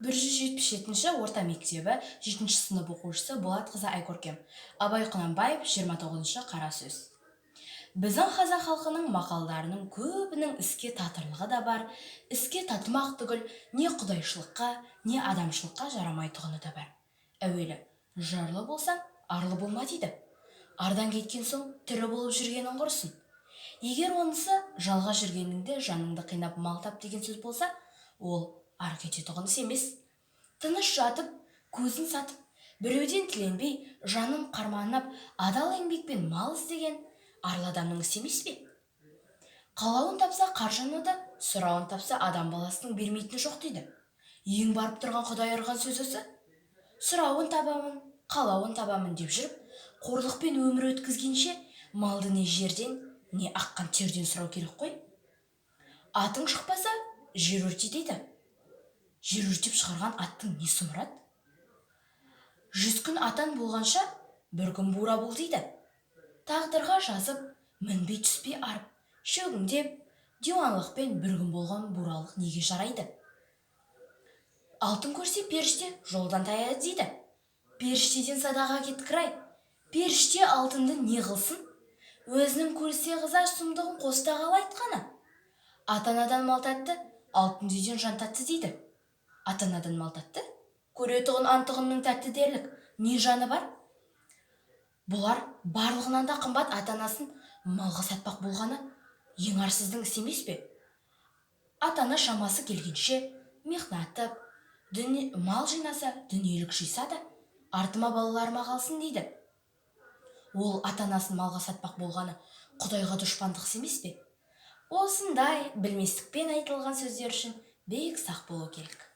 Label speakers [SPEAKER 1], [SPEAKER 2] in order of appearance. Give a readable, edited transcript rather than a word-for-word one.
[SPEAKER 1] 177 орта мектебі 7 сынып оқушысы Болатқызы Айкөркем. Абай Құнанбаев 29 қара сөз. Біздің қазақ халқының мақалдарының көбінің іске татырлығы да бар, іске татымақ түгіл, не құдайшылыққа, не адамшылыққа жарамайтұғыны да бар. Әуелі, жарлы болсаң, арлы болма дейді. Ардан кеткен соң тірі болып жүргенің құрсын. Егер онысы жалға жүргеніңде жаныңды қинап мал тап деген сөз болса, ол ар кететұғын емес. Тыныш жатып, көзін сатып, біреуден тіленбей, жанын қарманып, адал еңбекпен мал іздеген арлы адамның ісі емес пе? Қалауын тапса қаржыны да, сұрауын тапса адам баласының бермейтіні жоқ дейді. Ең барып тұрған Құдай ұрған сөз осы. Сұрауын табамын, қалауын табамын деп жүріп, қорлықпен өмір өткізгенше, малды не жерден, не аққан терден сұрау керек қой. Атың шықпаса, жер өрте дейді. Жер өртеп шығарған аттың не сұмырат? 100 күн атан болғанша, бір күн бура бол дейді. Тағдырға жазып, мінбей түспей арып, шөгіңдеп, диуанлықпен бір күн болған буралық неге жарайды? Алтын көрсе періште жолдан таяды дейді. Періштеден садаға кеткір-ай. Періште алтынды не қылсын? Өзінің көрсе қызар сұмдығын қостағалы айтқаны. Ата-анадан мал татты, алтын дүйден жан татты дейді. Ата-анадан мал татты, көретұғын антұғынның тәтті дерлік не жаны бар? Бұлар барлығынан да қымбат ата-анасын малға сатпақ болғаны ең арсыздың ісі емес пе? Ата-ана шамасы келгенше мехнаттап, мал жинаса, дүниелік жиса да, артыма балаларыма қалсын дейді. Ол ата-анасын малға сатпақ болғаны Құдайға дұшпандық емес пе? Осындай білместікпен айтылған сөздер үшін бек сақ болу керек.